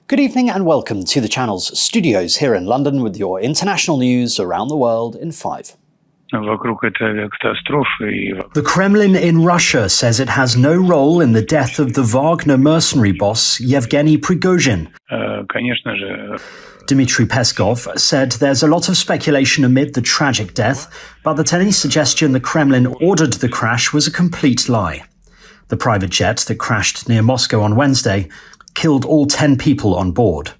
Good evening and welcome to the channel's studios here in London with your international news around the world in 5. The Kremlin in Russia says it has no role in the death of the Wagner mercenary boss Yevgeny Prigozhin. Dmitry Peskov said there's a lot of speculation amid the tragic death, but that any suggestion the Kremlin ordered the crash was a complete lie. The private jet that crashed near Moscow on Wednesday killed all 10 people on board.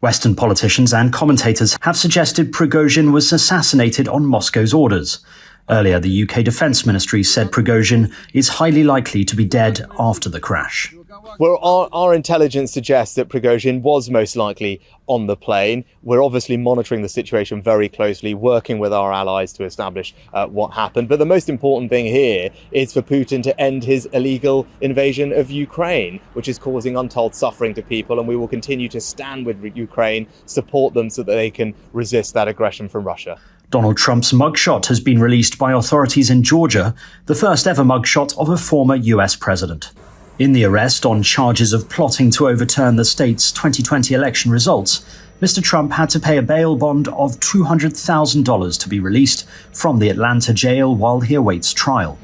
Western politicians and commentators have suggested Prigozhin was assassinated on Moscow's orders. Earlier, the UK Defence Ministry said Prigozhin is highly likely to be dead after the crash. Well, our intelligence suggests that Prigozhin was most likely on the plane. We're obviously monitoring the situation very closely, working with our allies to establish what happened. But the most important thing here is for Putin to end his illegal invasion of Ukraine, which is causing untold suffering to people. And we will continue to stand with Ukraine, support them so that they can resist that aggression from Russia. Donald Trump's mugshot has been released by authorities in Georgia, the first ever mugshot of a former US president. In the arrest on charges of plotting to overturn the state's 2020 election results, Mr. Trump had to pay a bail bond of $200,000 to be released from the Atlanta jail while he awaits trial.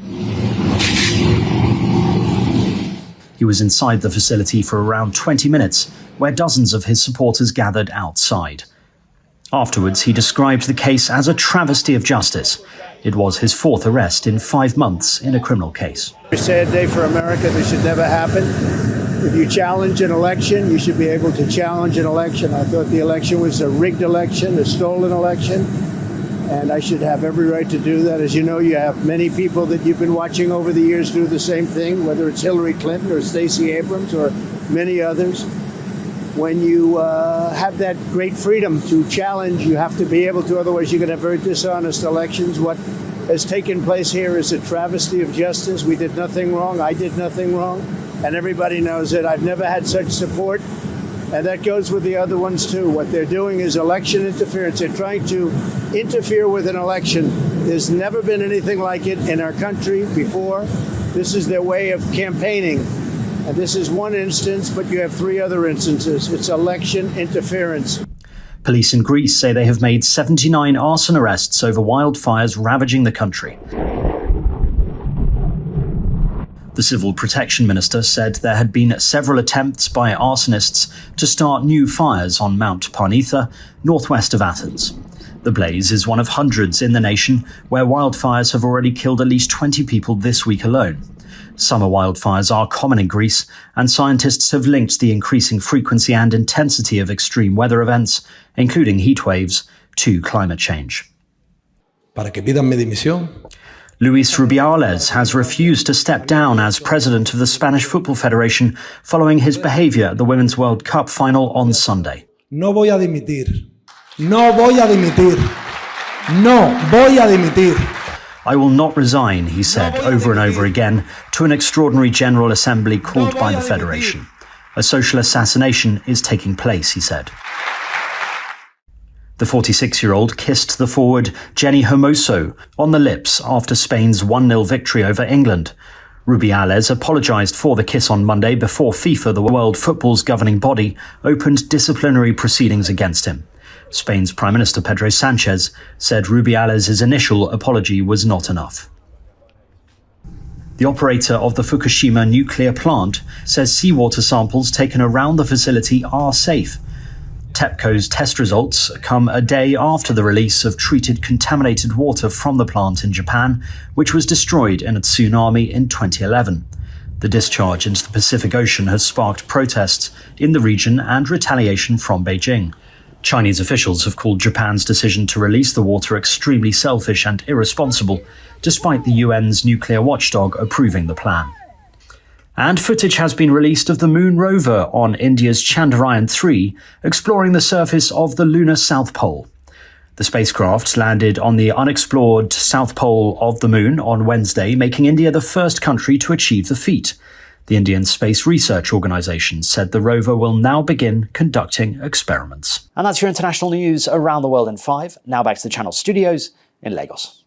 He was inside the facility for around 20 minutes, where dozens of his supporters gathered outside. Afterwards, he described the case as a travesty of justice. It was his fourth arrest in 5 months in a criminal case. A sad day for America. This should never happen. If you challenge an election, you should be able to challenge an election. I thought the election was a rigged election, a stolen election, and I should have every right to do that. As you know, you have many people that you've been watching over the years do the same thing, whether it's Hillary Clinton or Stacey Abrams or many others. When you have that great freedom to challenge, you have to be able to, otherwise you're going to have very dishonest elections. What has taken place here is a travesty of justice. We did nothing wrong. I did nothing wrong. And everybody knows it. I've never had such support. And that goes with the other ones, too. What they're doing is election interference. They're trying to interfere with an election. There's never been anything like it in our country before. This is their way of campaigning. And this is one instance, but you have 3 other instances. It's election interference. Police in Greece say they have made 79 arson arrests over wildfires ravaging the country. The Civil Protection Minister said there had been several attempts by arsonists to start new fires on Mount Parnitha, northwest of Athens. The blaze is one of hundreds in the nation where wildfires have already killed at least 20 people this week alone. Summer wildfires are common in Greece, and scientists have linked the increasing frequency and intensity of extreme weather events, including heat waves, to climate change. Para que pidan mi dimisión. Luis Rubiales has refused to step down as president of the Spanish Football Federation following his behaviour at the Women's World Cup final on Sunday. No voy a dimitir. No voy a dimitir. No voy a dimitir. I will not resign, he said over and over again to an extraordinary General Assembly called by the Federation. A social assassination is taking place, he said. The 46-year-old kissed the forward Jenny Hermoso on the lips after Spain's 1-0 victory over England. Rubiales apologised for the kiss on Monday before FIFA, the world football's governing body, opened disciplinary proceedings against him. Spain's Prime Minister Pedro Sánchez said Rubiales' initial apology was not enough. The operator of the Fukushima nuclear plant says seawater samples taken around the facility are safe. TEPCO's test results come a day after the release of treated contaminated water from the plant in Japan, which was destroyed in a tsunami in 2011. The discharge into the Pacific Ocean has sparked protests in the region and retaliation from Beijing. Chinese officials have called Japan's decision to release the water extremely selfish and irresponsible, despite the UN's nuclear watchdog approving the plan. And footage has been released of the Moon rover on India's Chandrayaan-3, exploring the surface of the lunar South Pole. The spacecraft landed on the unexplored South Pole of the Moon on Wednesday, making India the first country to achieve the feat. The Indian Space Research Organisation said the rover will now begin conducting experiments. And that's your international news around the world in 5. Now back to the channel studios in Lagos.